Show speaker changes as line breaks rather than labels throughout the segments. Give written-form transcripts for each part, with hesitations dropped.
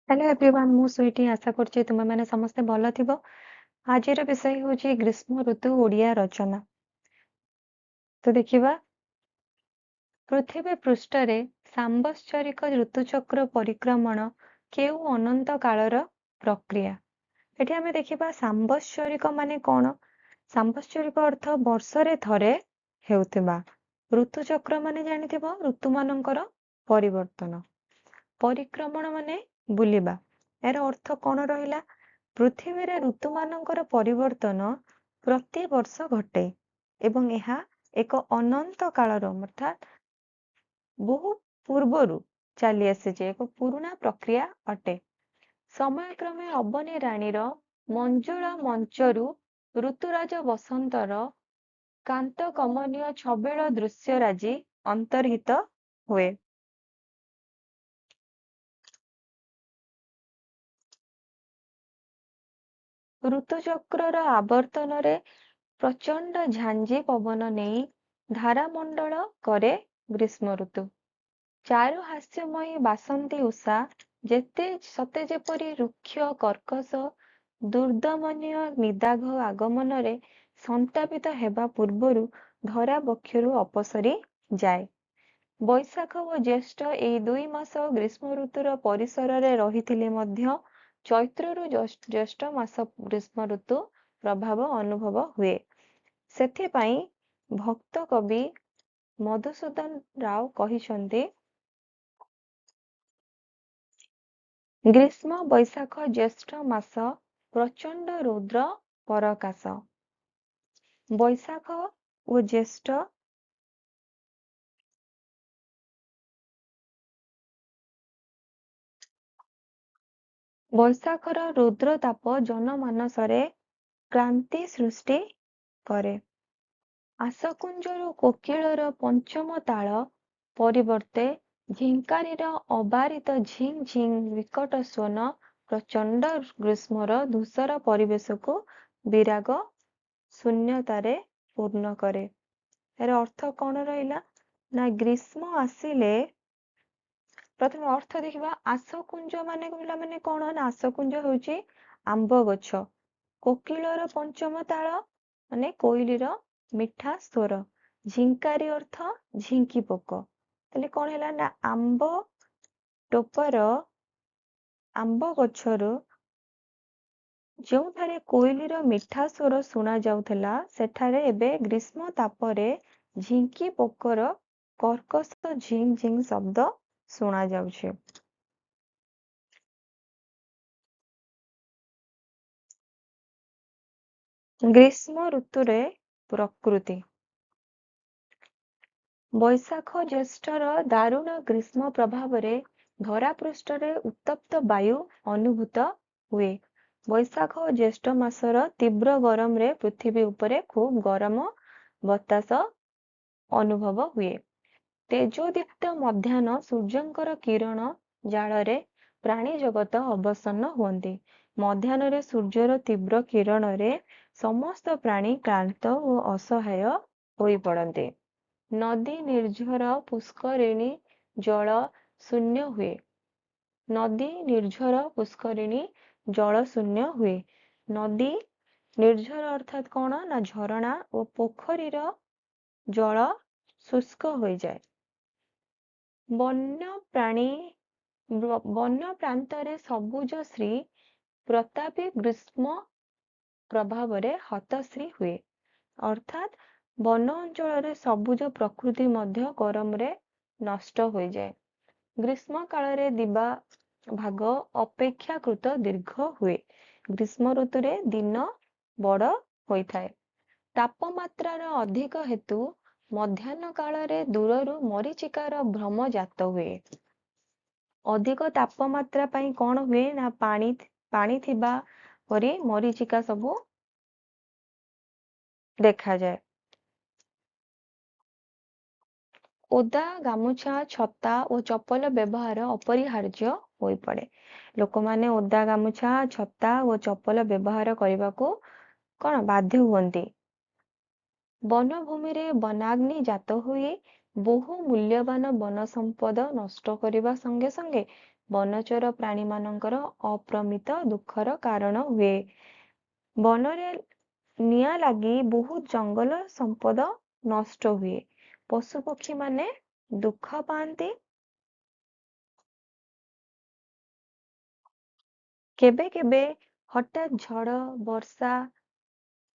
Hello everyone मु स्वीटी आशा करछि तुम माने समस्ते भलो थिबो। आजिर विषय होछि ग्रीष्म ऋतु ओडिया रचना। तो देखिबा पृथ्वी पृष्ठरे सांबत्सरिक ऋतुचक्र परिक्रमण केउ अनंत कालर प्रक्रिया। एठी आमे देखिबा सांबत्सरिक माने कोन? सांबत्सरिक अर्थ वर्षरे थरे हेउथिबा। ऋतुचक्र माने जानिथिबो ऋतु मानकर परिवर्तन। परिक्रमण माने बुलिबा। यार अर्थ कोन रहिला? पृथ्वी रे ऋतु मानकर परिवर्तन प्रति वर्ष घटे एवं ଏହା ଏକ ଅନନ୍ତ କାଳର ଅର୍ଥାତ୍ ବହୁ ପୂର୍ବରୁ ଚାଲି ଆସିଛି ଏକ ପୁରୁଣା ପ୍ରକ୍ରିୟା ଅଟେ। ସମୟକ୍ରମେ ଅବନୀ ରାଣୀର ମଞ୍ଜୁଳା ମଞ୍ଚରୁ ଋତୁରାଜ ବସନ୍ତର କାନ୍ତ କମନୀୟ ଛବିଳ ଦୃଶ୍ୟରାଜି ଅନ୍ତର୍ହିତ ହୁଏ। ଋତୁଚକ୍ରର ଆବର୍ତ୍ତନରେ ପ୍ରଚଣ୍ଡ ଝାଞ୍ଜି ପବନ ନେଇ ଧାରାମଣ୍ଡଳ କରେ ଗ୍ରୀଷ୍ମ ଋତୁ। ଚାରୁ ହାସ୍ୟମୟୀ ବାସନ୍ତୀ ଉଷା ଯେତେ ସତେ ଯେପରି ରୁକ୍ଷ କର୍କଶ ଦୁର୍ଦମନୀୟ ନିଦାଘ ଆଗମନରେ ସନ୍ତାପିତ ହେବା ପୂର୍ବରୁ ଧରା ବକ୍ଷରୁ ଅପସରି ଯାଏ। ବୈଶାଖ ଓ ଜ୍ୟେଷ୍ଠ ଏହି 2 ମାସ ଗ୍ରୀଷ୍ମ ଋତୁର ପରିସରରେ ରହିଥିଲେ ମଧ୍ୟ ଚୈତ୍ରରୁ ଜ୍ୟେଷ୍ଠ ମାସ ଗ୍ରୀଷ୍ମ ଋତୁ ପ୍ରଭାବ ଅନୁଭବ ହୁଏ। ସେଥିପାଇଁ ଭକ୍ତ କବି ମଧୁସୂଦନ ରାଓ କହିଛନ୍ତି ଗ୍ରୀଷ୍ମ ବୈଶାଖ ଜ୍ୟେଷ୍ଠ ମାସ ପ୍ରଚଣ୍ଡ ରୌଦ୍ର ପରକାଶ। ବୈଶାଖ ଓ ଜ୍ୟେଷ୍ଠ ବୈଶାଖର ରୁଦ୍ର ତାପ ଜନମାନସରେ କ୍ରାନ୍ତି ସୃଷ୍ଟି କରେ। ଆଶକୁଞ୍ଜରୁ କୋକିଳର ପଞ୍ଚମ ତାଳ ପରିବର୍ତ୍ତେ ଝିଙ୍କାରୀର ଅବାରିତ ଝିଂ ଝିଂ ବିକଟ ସ୍ୱନ ପ୍ରଚଣ୍ଡ ଗ୍ରୀଷ୍ମର ଧୂସର ପରିବେଶକୁ ବିରାଗ ଶୂନ୍ୟତାରେ ପୂର୍ଣ୍ଣ କରେ। ଏହାର ଅର୍ଥ କଣ ରହିଲା ନା ଗ୍ରୀଷ୍ମ ଆସିଲେ ପ୍ରଥମେ ଅର୍ଥ ଦେଖିବା ଆଶକୁଞ୍ଜ ମାନେ ପିଲାମାନେ କଣ ନା ଆଶକୁଞ୍ଜ ହେଉଛି ଆମ୍ବ ଗଛ। କୋକିଳର ପଞ୍ଚମ ତାଳ ମାନେ କୋଇଲିର ମିଠା ସ୍ୱର। ଝିଙ୍କାରୀ ଅର୍ଥ ଝିଙ୍କି ପୋକ। ତାହେଲେ କଣ ହେଲା ନା ଆମ୍ବ ଟୋପର ଆମ୍ବ ଗଛରୁ ଯେଉଁଠାରେ କୋଇଲିର ମିଠା ସ୍ୱର ଶୁଣା ଯାଉଥିଲା ସେଠାରେ ଏବେ ଗ୍ରୀଷ୍ମ ତାପରେ ଝିଙ୍କି ପୋକର କର୍କଶ ଝିଂ ଝିଂ ଶବ୍ଦ ଶୁଣା ଯାଉଛି। ଗ୍ରୀଷ୍ମ ଋତୁରେ ପ୍ରକୃତି ବୈଶାଖ ଜ୍ୟେଷ୍ଠର ଦାରୁଣ ଗ୍ରୀଷ୍ମ ପ୍ରଭାବରେ ଧରାପୃଷ୍ଠରେ ଉତ୍ତପ୍ତ ବାୟୁ ଅନୁଭୂତ ହୁଏ। ବୈଶାଖ ଓ ଜ୍ୟେଷ୍ଠ ମାସର ତୀବ୍ର ଗରମରେ ପୃଥିବୀ ଉପରେ ଖୁବ୍ ଗରମ ବତାସ ଅନୁଭବ ହୁଏ। ତେଜୋଦୀପ୍ତ ମଧ୍ୟାହ୍ନ ସୂର୍ଯ୍ୟଙ୍କର କିରଣ ଜାଳରେ ପ୍ରାଣୀ ଜଗତ ଅବସନ୍ନ ହୁଅନ୍ତି। ମଧ୍ୟାହ୍ନରେ ସୂର୍ଯ୍ୟର ତୀବ୍ର କିରଣରେ ସମସ୍ତ ପ୍ରାଣୀ କ୍ଳାନ୍ତ ଓ ଅସହାୟ ହୋଇପଡ଼ନ୍ତି। ନଦୀ ନିର୍ଝର ପୁଷ୍କରିଣୀ ଜଳ ଶୂନ୍ୟ ହୁଏ। ନଦୀ ନିର୍ଝର ପୁଷ୍କରିଣୀ ଜଳ ଶୂନ୍ୟ ହୁଏ। ନଦୀ ନିର୍ଝର ଅର୍ଥାତ୍ କଣ ନା ଝରଣା ଓ ପୋଖରୀର ଜଳ ଶୁଷ୍କ ହୋଇଯାଏ। ବନ୍ୟ ପ୍ରାନ୍ତରେ ସବୁଜ ଶ୍ରୀ ପ୍ରତାପୀ ଗ୍ରୀଷ୍ମ ପ୍ରଭାବରେ ହତଶ୍ରୀ ହୁଏ। ଅର୍ଥାତ୍ ବନ ଅଞ୍ଚଳରେ ସବୁଜ ପ୍ରକୃତି ମଧ୍ୟ ଗରମରେ ନଷ୍ଟ ହୋଇଯାଏ। ଗ୍ରୀଷ୍ମ କାଳରେ ଦିବା ଭାଗ ଅପେକ୍ଷାକୃତ ଦୀର୍ଘ ହୁଏ। ଗ୍ରୀଷ୍ମ ଋତୁରେ ଦିନ ବଡ଼ ହୋଇଥାଏ। ତାପମାତ୍ରାର ଅଧିକ ହେତୁ ମଧ୍ୟାହ୍ନ କାଳରେ ଦୂରରୁ ମରୀଚିକାର ଭ୍ରମ ଜାତ ହୁଏ। ଅଧିକ ତାପମାତ୍ରା ପାଇଁ କଣ ହୁଏ ନା ପାଣି ଥିବା ପରି ମରୀଚିକା ସବୁ ଦେଖାଯାଏ। ଓଦା ଗାମୁଛା ଛତା ଓ ଚପଲ ବ୍ୟବହାର ଅପରିହାର୍ଯ୍ୟ ହୋଇପଡ଼େ। ଲୋକମାନେ ଓଦା ଗାମୁଛା ଛତା ଓ ଚପଲ ବ୍ୟବହାର କରିବାକୁ କଣ ବାଧ୍ୟ ହୁଅନ୍ତି। ବନଭୂମିରେ ବନାଗ୍ନି ଜାତ ହୋଇ ବହୁ ମୂଲ୍ୟବାନ ବନ ସମ୍ପଦ ନଷ୍ଟ କରିବା ସଙ୍ଗେ ସଙ୍ଗେ ବନଚର ପ୍ରାଣୀମାନଙ୍କର ଅପ୍ରମିତ ଦୁଃଖର କାରଣ ହୁଏ। ବନରେ ନିଆଁ ଲାଗି ବହୁତ ଜଙ୍ଗଲ ସମ୍ପଦ ନଷ୍ଟ ହୁଏ। ପଶୁପକ୍ଷୀ ମାନେ ଦୁଃଖ ପାଆନ୍ତି। କେବେ କେବେ ହଠାତ୍ ଝଡ଼, ବର୍ଷା,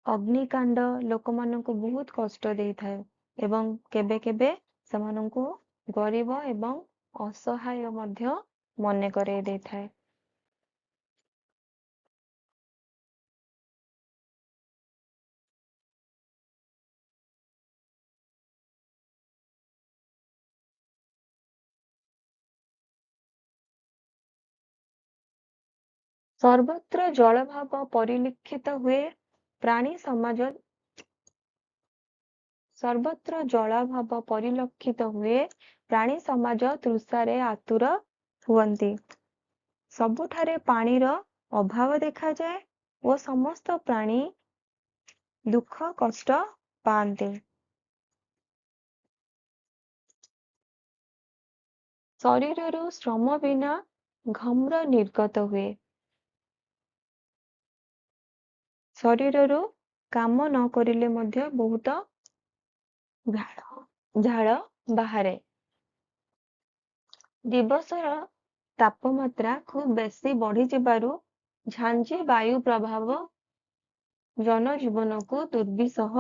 ଅଗ୍ନିକାଣ୍ଡ ଲୋକମାନଙ୍କୁ ବହୁତ କଷ୍ଟ ଦେଇଥାଏ ଏବଂ କେବେ କେବେ ସେମାନଙ୍କୁ ଗରିବ ଏବଂ ଅସହାୟ ମଧ୍ୟ ମନେ କରାଇ ଦେଇଥାଏ। ସର୍ବତ୍ର ଜଳଭାବ ପରିଲକ୍ଷିତ ହୁଏ। ପ୍ରାଣୀ ସମାଜ ସର୍ବତ୍ର ଜଳାଭାବ ପରିଲକ୍ଷିତ ହୁଏ। ପ୍ରାଣୀ ସମାଜ ତୃଷାରେ ଆତୁର ହୁଅନ୍ତି। ସବୁଠାରେ ପାଣିର ଅଭାବ ଦେଖାଯାଏ ଓ ସମସ୍ତ ପ୍ରାଣୀ ଦୁଃଖ କଷ୍ଟ ପାଆନ୍ତି। ଶରୀରରୁ ଶ୍ରମ ବିନା ଘମ୍ର ନିର୍ଗତ ହୁଏ। ଶରୀରରୁ କାମ ନ କରିଲେ ମଧ୍ୟ ବହୁତ ଝାଳ ବାହାରେ। ଦିବସର ତାପମାତ୍ରା ଖୁବ ବେଶୀ ବଢିଯିବାରୁ ଝାଞ୍ଜି ବାୟୁ ପ୍ରଭାବ ଜନଜୀବନକୁ ଦୁର୍ବିସହ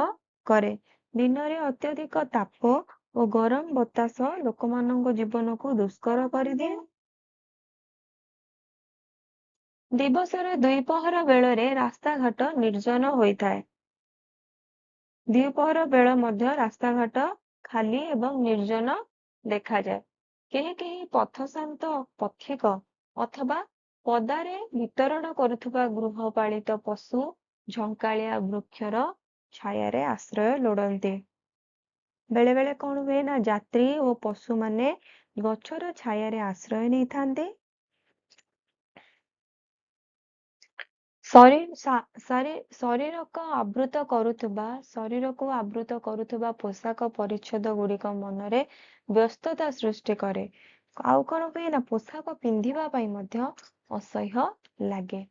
କରେ। ଦିନରେ ଅତ୍ୟଧିକ ତାପ ଓ ଗରମ ବତାସ ଲୋକମାନଙ୍କ ଜୀବନକୁ ଦୁଷ୍କର କରିଦିଏ। ଦିବସର ଦ୍ୱିପହର ବେଳରେ ରାସ୍ତାଘାଟ ନିର୍ଜନ ହୋଇଥାଏ। ଦ୍ୱିପହର ବେଳ ମଧ୍ୟ ରାସ୍ତାଘାଟ ଖାଲି ଏବଂ ନିର୍ଜନ ଦେଖାଯାଏ। କେହି କେହି ପଥଶାନ୍ତ ପଥିକ ଅଥବା ପଦାରେ ବିତରଣ କରୁଥିବା ଗୃହପାଳିତ ପଶୁ ଝଙ୍କାଳିଆ ବୃକ୍ଷର ଛାୟାରେ ଆଶ୍ରୟ ଲୋଡ଼ନ୍ତି। ବେଳେ ବେଳେ କଣ ହୁଏ ନା ଯାତ୍ରୀ ଓ ପଶୁମାନେ ଗଛର ଛାୟାରେ ଆଶ୍ରୟ ନେଇଥାନ୍ତି। ଶରୀରକୁ ଆବୃତ କରୁଥିବା ପୋଷାକ ପରିଚ୍ଛଦ ଗୁଡ଼ିକ ମନରେ ବ୍ୟସ୍ତତା ସୃଷ୍ଟି କରେ। ଆଉ କଣ ହୁଏ ନା ପୋଷାକ ପିନ୍ଧିବା ପାଇଁ ମଧ୍ୟ ଅସହ୍ୟ ଲାଗେ।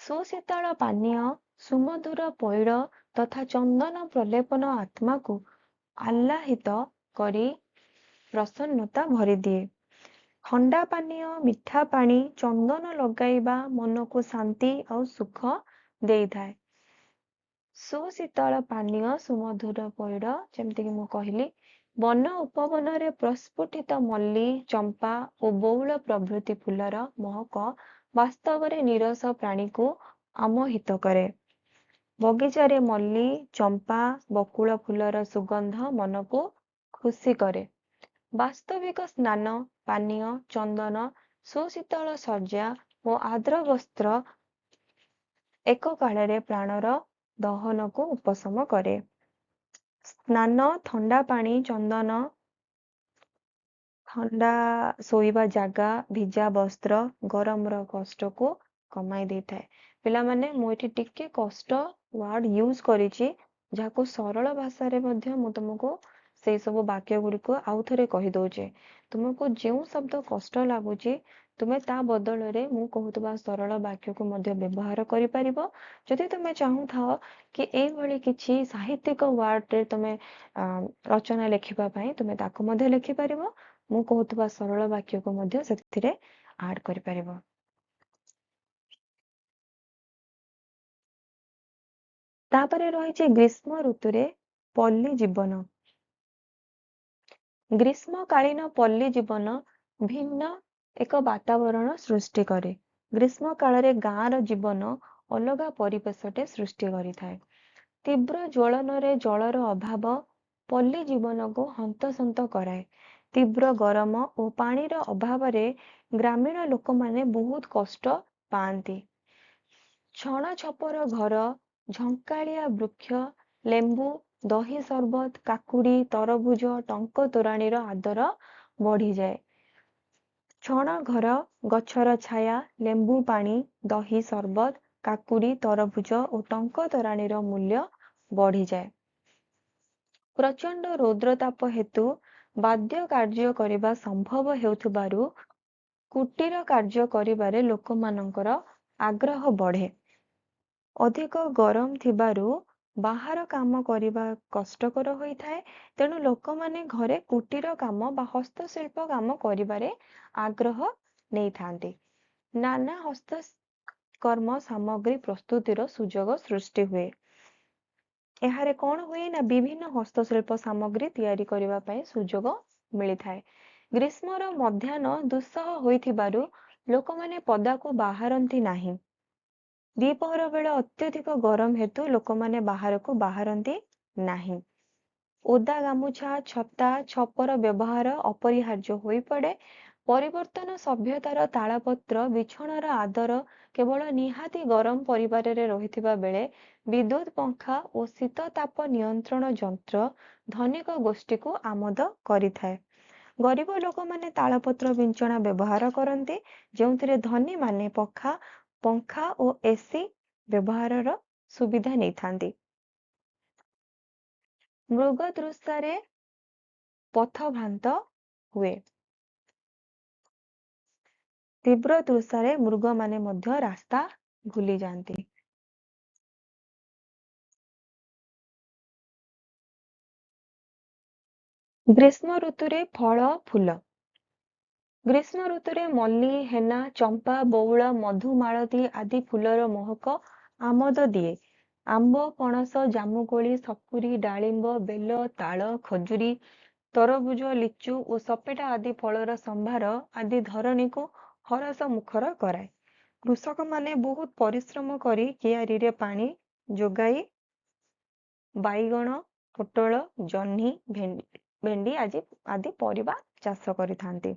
ସୁଶୀତଳ ପାନୀୟ, ସୁମଧୁର ପଇଡ଼ ତଥା ଚନ୍ଦନ ପ୍ରଲେପନ ଆତ୍ମାକୁ ଆହ୍ଲାଦିତ କରି ପ୍ରସନ୍ନତା ଭରିଦିଏ। ଥଣ୍ଡା ପାନୀୟ, ମିଠା ପାଣି, ଚନ୍ଦନ ଲଗାଇବା ମନକୁ ଶାନ୍ତି ଆଉ ସୁଖ ଦେଇଥାଏ। ସୁଶୀତଳ ପାନୀୟ, ସୁମଧୁର ପଇଡ଼, ଯେମିତିକି ମୁଁ କହିଲି, ବନ ଉପବନରେ ପ୍ରସ୍ଫୁଟିତ ମଲ୍ଲୀ, ଚମ୍ପା ଓ ବଉଳ ପ୍ରଭୃତି ଫୁଲର ମହକ ବାସ୍ତବରେ ନିରସ ପ୍ରାଣୀକୁ ଆମୋହିତ କରେ। ବଗିଚାରେ ମଲ୍ଲୀ, ଚମ୍ପା, ବକୁଳ ଫୁଲର ସୁଗନ୍ଧ ମନକୁ ଖୁସି କରେ। ବାସ୍ତବିକ ସ୍ନାନ ପାନୀୟ, ଚନ୍ଦନ, ସୁଶୀତଳ ଶଯ୍ୟା ଓ ଆର୍ଦ୍ର ବସ୍ତ୍ର ଏକକାଳରେ ପ୍ରାଣର ଦହନକୁ ଉପଶମ କରେ। ସ୍ନାନ, ଥଣ୍ଡା ପାଣି, ଚନ୍ଦନ, ଥଣ୍ଡା ଶୋଇବା ଜାଗା, ଭିଜା ବସ୍ତ୍ର ଗରମର କଷ୍ଟକୁ କମାଇ ଦେଇଥାଏ। ପିଲାମାନେ ମୁଁ ଏଠି ଟିକେ କଷ୍ଟ ୱାର୍ଡ ୟୁଜ କରିଛି, ଯାହାକୁ ସରଳ ଭାଷାରେ ମଧ୍ୟ ମୁଁ ତୁମକୁ ସେଇ ସବୁ ବାକ୍ୟ ଗୁଡ଼ିକୁ ଆଉ ଥରେ କହିଦଉଛି। ତୁମକୁ ଯେଉଁ ଶବ୍ଦ କଷ୍ଟ ଲାଗୁଛି ତୁମେ ତା ବଦଳରେ ମୁଁ କହୁଥିବା ସରଳ ବାକ୍ୟକୁ ମଧ୍ୟ ବ୍ୟବହାର କରିପାରିବ। ଯଦି ତୁମେ ଚାହୁଁଥାଅ କି ଏଇଭଳି କିଛି ସାହିତ୍ୟିକ ୱାର୍ଡରେ ତୁମେ ରଚନା ଲେଖିବା ପାଇଁ ତୁମେ ତାକୁ ମଧ୍ୟ ଲେଖିପାରିବ। ମୁଁ କହୁଥିବା ସରଳ ବାକ୍ୟକୁ ମଧ୍ୟ ସେଥିରେ ଆଡ୍ କରିପାରିବ। ତାପରେ ରହିଛି ଗ୍ରୀଷ୍ମ ଋତୁରେ ପଲ୍ଲୀ ଜୀବନ। ଗ୍ରୀଷ୍ମକାଳୀନ ପଲ୍ଲୀ ଜୀବନ ଭିନ୍ନ ଏକ ବାତାବରଣ ସୃଷ୍ଟି କରେ। ଗ୍ରୀଷ୍ମ କାଳରେ ଗାଁର ଜୀବନ ଅଲଗା ପରିବେଶଟେ ସୃଷ୍ଟି କରିଥାଏ। ତୀବ୍ର ଜ୍ୱଳନରେ ଜଳର ଅଭାବ ପଲ୍ଲୀ ଜୀବନକୁ ହନ୍ତସନ୍ତ କରାଏ। ତୀବ୍ର ଗରମ ଓ ପାଣିର ଅଭାବରେ ଗ୍ରାମୀଣ ଲୋକମାନେ ବହୁତ କଷ୍ଟ ପାଆନ୍ତି। ଛଣ ଛପର ଘର, ଝଙ୍କାଳିଆ ବୃକ୍ଷ, ଲେମ୍ବୁ, ଦହି ସରବତ, କାକୁଡି, ତରଭୁଜ, ଟଙ୍କ ତୋରାଣୀର ଆଦର ବଢିଯାଏ। ଛଣ ଘର, ଗଛର ଛାୟା, ଲେମ୍ବୁ ପାଣି, ଦହି ସରବତ, କାକୁଡି, ତରଭୁଜ ଓ ଟଙ୍କ ତୋରାଣୀର ମୂଲ୍ୟ ବଢିଯାଏ। ପ୍ରଚଣ୍ଡ ରୌଦ୍ରତାପ ହେତୁ ବାଦ୍ୟ କାର୍ଯ୍ୟ କରିବା ସମ୍ଭବ ହେଉଥିବାରୁ କୁଟୀର କାର୍ଯ୍ୟ କରିବାରେ ଲୋକମାନଙ୍କର ଆଗ୍ରହ ବଢ଼େ। ଅଧିକ ଗରମ ଥିବାରୁ ବାହାର କାମ କରିବା କଷ୍ଟକର ହୋଇଥାଏ। ତେଣୁ ଲୋକମାନେ ଘରେ କୁଟୀର କାମ ବା ହସ୍ତଶିଳ୍ପ କାମ କରିବାରେ ଆଗ୍ରହ ନେଇଥାନ୍ତି। ନାନା ହସ୍ତକର୍ମ ସାମଗ୍ରୀ ପ୍ରସ୍ତୁତିର ସୁଯୋଗ ସୃଷ୍ଟି ହୁଏ। ଏହାରେ କ'ଣ ହୁଏ ନା ବିଭିନ୍ନ ହସ୍ତଶିଳ୍ପ ସାମଗ୍ରୀ ତିଆରି କରିବା ପାଇଁ ସୁଯୋଗ ମିଳିଥାଏ। ଗ୍ରୀଷ୍ମର ମଧ୍ୟାହ୍ନ ଦୁଃସହ ହୋଇଥିବାରୁ ଲୋକମାନେ ପଦାକୁ ବାହାରନ୍ତି ନାହିଁ। ଦ୍ୱିପହର ବେଳେ ଅତ୍ୟଧିକ ଗରମ ହେତୁ ଲୋକମାନେ ବାହାରକୁ ବାହାରନ୍ତି ନାହିଁ। ଓଦା ଗାମୁଛା, ଛତା, ଛପର ବ୍ୟବହାର ଅପରିହାର୍ଯ୍ୟ ହୋଇପଡ଼େ। ପରିବର୍ତ୍ତନ ସଭ୍ୟତାର ତାଳପତ୍ର ବିଛଣାର ଆଦର କେବଳ ନିହାତି ଗରମ ପରିବାରରେ ରହିଥିବା ବେଳେ ବିଦ୍ୟୁତ୍ ପଙ୍ଖା ଓ ଶୀତ ତାପ ନିୟନ୍ତ୍ରଣ ଯନ୍ତ୍ର ଧନିକ ଗୋଷ୍ଠୀକୁ ଆମୋଦ କରିଥାଏ। ଗରିବ ଲୋକମାନେ ତାଳପତ୍ର ବିଞ୍ଚଣା ବ୍ୟବହାର କରନ୍ତି, ଯେଉଁଥିରେ ଧନୀମାନେ ପଙ୍ଖା ଓ ଏସି ବ୍ୟବହାରର ସୁବିଧା ନେଇଥାନ୍ତି। ମୃଗତୃଷାରେ ପଥଭ୍ରାନ୍ତ ହୁଏ। ତୀବ୍ର ତୃଷାରେ ମୃଗମାନେ ମଧ୍ୟ ରାସ୍ତା ଭୁଲି ଯାଆନ୍ତି। ଗ୍ରୀଷ୍ମ ଋତୁରେ ଫଳ ଫୁଲ। ଗ୍ରୀଷ୍ମ ଋତୁରେ ମଲ୍ଲୀ, ହେନା, ଚମ୍ପା, ବଉଳ, ମଧୁମାଳତୀ ଆଦି ଫୁଲର ମହକ ଆମୋଦ ଦିଏ। ଆମ୍ବ, ପଣସ, ଜାମୁକୋଳି, ସପୁରୀ, ଡାଳିମ୍ବ, ବେଲ, ତାଳ, ଖଜୁରୀ, ତରଭୁଜ, ଲିଚୁ ଓ ସପେଟା ଆଦି ଫଳର ସମ୍ଭାର ଆଦି ଧରଣୀକୁ ହରସ ମୁଖର କରାଏ। କୃଷକମାନେ ବହୁତ ପରିଶ୍ରମ କରି କିଆରୀରେ ପାଣି ଯୋଗାଇ ବାଇଗଣ, ପୋଟଳ, ଜହ୍ନି, ଭେଣ୍ଡି ଆଦି ପରିବା ଚାଷ କରିଥାନ୍ତି।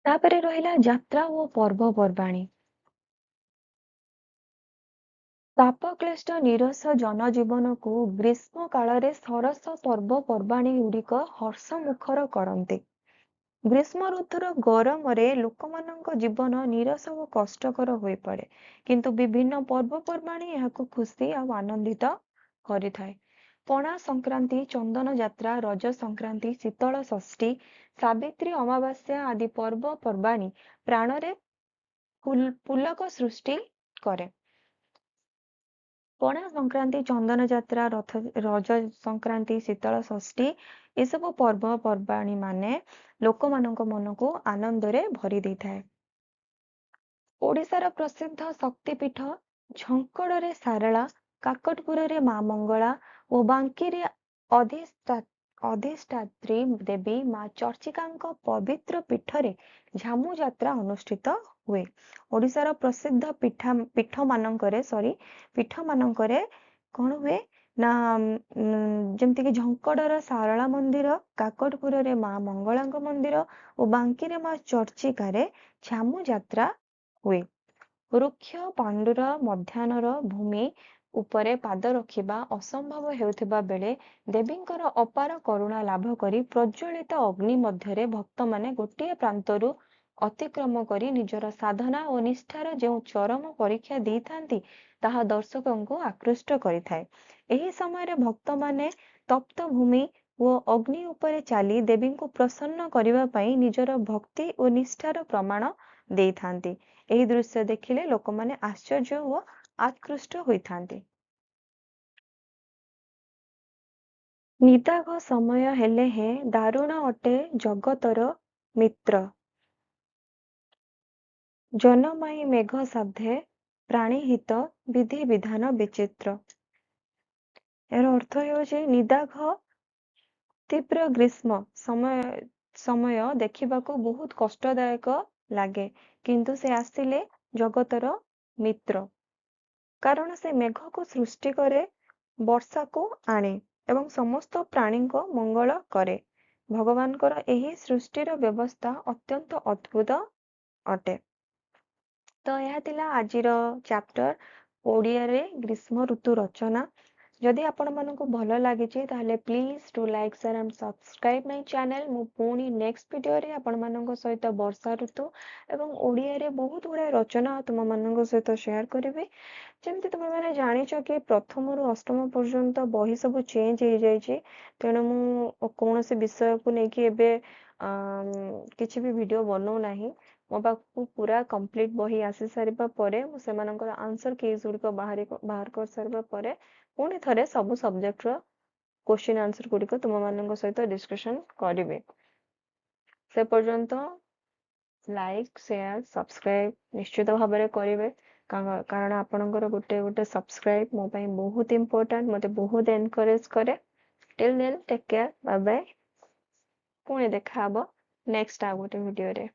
ତାପରେ ରହିଲା ଯାତ୍ରା ଓ ପର୍ବପର୍ବାଣୀ। ତାପକ୍ଳିଷ୍ଟ ନିରସ ଜନଜୀବନକୁ ଗ୍ରୀଷ୍ମ କାଳରେ ସରସ ପର୍ବପର୍ବାଣୀ ଗୁଡ଼ିକ ହର୍ଷମୁଖର କରନ୍ତି। ଗ୍ରୀଷ୍ମ ଋତୁର ଗରମରେ ଲୋକମାନଙ୍କ ଜୀବନ ନିରସ ଓ କଷ୍ଟକର ହୋଇପଡ଼େ, କିନ୍ତୁ ବିଭିନ୍ନ ପର୍ବପର୍ବାଣୀ ଏହାକୁ ଖୁସି ଆଉ ଆନନ୍ଦିତ କରିଥାଏ। ପଣା ସଂକ୍ରାନ୍ତି, ଚନ୍ଦନ ଯାତ୍ରା, ରଜ ସଂକ୍ରାନ୍ତି, ଶୀତଳ ଷଷ୍ଠୀ, ସାବିତ୍ରୀ ଅମାବାସ୍ୟା ଆଦି ପର୍ବପର୍ବାଣୀ ପ୍ରାଣରେ ପୁଲକ ସୃଷ୍ଟି କରେ। ପଣା ସଂକ୍ରାନ୍ତି, ଚନ୍ଦନ ଯାତ୍ରା, ରଜ ସଂକ୍ରାନ୍ତି, ଶୀତଳ ଷଷ୍ଠୀ ଏସବୁ ପର୍ବପର୍ବାଣୀ ମାନେ ଲୋକମାନଙ୍କ ମନକୁ ଆନନ୍ଦରେ ଭରି ଦେଇଥାଏ। ଓଡ଼ିଶାର ପ୍ରସିଦ୍ଧ ଶକ୍ତିପୀଠ ଝଙ୍କଡ଼ରେ ସାରଳା, କାକଟପୁରରେ ମା ମଙ୍ଗଳା ଓ ବାଙ୍କିରେ ଅଧିଷ୍ଠାତ୍ରୀ ଦେବୀ ମା ଚର୍ଚ୍ଚିକାଙ୍କ ପବିତ୍ର ପୀଠରେ ଝାମୁ ଯାତ୍ରା ଅନୁଷ୍ଠିତ ହୁଏ। ଓଡ଼ିଶାର ପ୍ରସିଦ୍ଧ ପୀଠମାନଙ୍କରେ କ'ଣ ହୁଏ ନା ଯେମିତିକି ଝଙ୍କଡ଼ର ସାରଳା ମନ୍ଦିର, କାକଟପୁରରେ ମା ମଙ୍ଗଳାଙ୍କ ମନ୍ଦିର ଓ ବାଙ୍କିରେ ମା ଚର୍ଚ୍ଚିକାରେ ଝାମୁ ଯାତ୍ରା ହୁଏ। ରୁକ୍ଷ ପାଣ୍ଡୁର ମଧ୍ୟାହ୍ନର ଭୂମି ଉପରେ ପାଦ ରଖିବା ଅସମ୍ଭବ ହେଉଥିବା ବେଳେ ଦେବୀଙ୍କର ଅପାର କରୁଣା ଲାଭ କରି ପ୍ରଜ୍ୱଳିତ ଅଗ୍ନି ମଧ୍ୟରେ ଭକ୍ତମାନେ ଗୋଟିଏ ପ୍ରାନ୍ତରୁ ଅତିକ୍ରମ କରି ନିଜର ସାଧନା ଓ ନିଷ୍ଠାର ଯେଉଁ ଚରମ ପରୀକ୍ଷା ଦେଇଥାନ୍ତି, ତାହା ଦର୍ଶକଙ୍କୁ ଆକୃଷ୍ଟ କରିଥାଏ। ଏହି ସମୟରେ ଭକ୍ତମାନେ ତପ୍ତ ଭୂମି ଓ ଅଗ୍ନି ଉପରେ ଚାଲି ଦେବୀଙ୍କୁ ପ୍ରସନ୍ନ କରିବା ପାଇଁ ନିଜର ଭକ୍ତି ଓ ନିଷ୍ଠାର ପ୍ରମାଣ ଦେଇଥାନ୍ତି। ଏହି ଦୃଶ୍ୟ ଦେଖିଲେ ଲୋକମାନେ ଆଶ୍ଚର୍ଯ୍ୟ ଓ ଆକୃଷ୍ଟ ହୋଇଥାନ୍ତି। ନିଦାଘ ସମୟ ହେଲେ ହେଁ ଦାରୁଣ ଅଟେ ଜଗତର ମିତ୍ର। ଜନମାଇ ମେଘ ସାଧ୍ୟେ ପ୍ରାଣୀହିତ ବିଧି ବିଧାନ ବିଚିତ୍ର। ଏହାର ଅର୍ଥ ହେଉଛି ନିଦାଘ ତୀବ୍ର ଗ୍ରୀଷ୍ମ ସମୟ ଦେଖିବାକୁ ବହୁତ କଷ୍ଟଦାୟକ ଲାଗେ, କିନ୍ତୁ ସେ ଆସିଲେ ଜଗତର ମିତ୍ର। କାରଣ ସେ ମେଘକୁ ସୃଷ୍ଟି କରେ, ବର୍ଷାକୁ ଆଣେ ଏବଂ ସମସ୍ତ ପ୍ରାଣୀଙ୍କ ମଙ୍ଗଳ କରେ। ଭଗବାନଙ୍କର ଏହି ସୃଷ୍ଟିର ବ୍ୟବସ୍ଥା ଅତ୍ୟନ୍ତ ଅଦ୍ଭୁତ ଅଟେ। ତ ଏହା ଥିଲା ଆଜିର ଚାପ୍ଟର ଓଡ଼ିଆରେ ଗ୍ରୀଷ୍ମ ଋତୁ ରଚନା। जदि आपण मानकु भल लगी ताहले please do like share and subscribe my channel. मु पुणी नेक्स्ट वीडियो रे आपण मानक सहित वर्षा ऋतु एवं ओडिया रे बहुत गुडा रचना तुम मानक सहित शेयर करिवे। जमती तुम मैंने जानिछ कि प्रथम रु अष्टम पर्यंत बही सब चेंज हो जाइए, तेणु मु कौन से विषय को लेकिन एबे किसी भी वीडियो बनाऊ नाही। मो पाखु पूरा कंप्लीट बही आसी सारिबा परे मु सेमानकर आंसर कीज गुड़िक बाहर कर सारिबा परे पुणी थरे सब सब्जेक्ट रो क्वेश्चन आंसर गुड़िक तुम मान सहित डिस्कशन करिवे। से पर्यंत लाइक शेयर सब्सक्राइब निश्चित भाव में करेंगे, कारण आपणकर गोटे गोटे सब्सक्राइब मो पाई बहुत इंपोर्टेंट, मते बहुत एनकरेज करे। Till then take care, bye bye. पुणी देखा हबो नेक्स्ट आ गोटे वीडियो रे।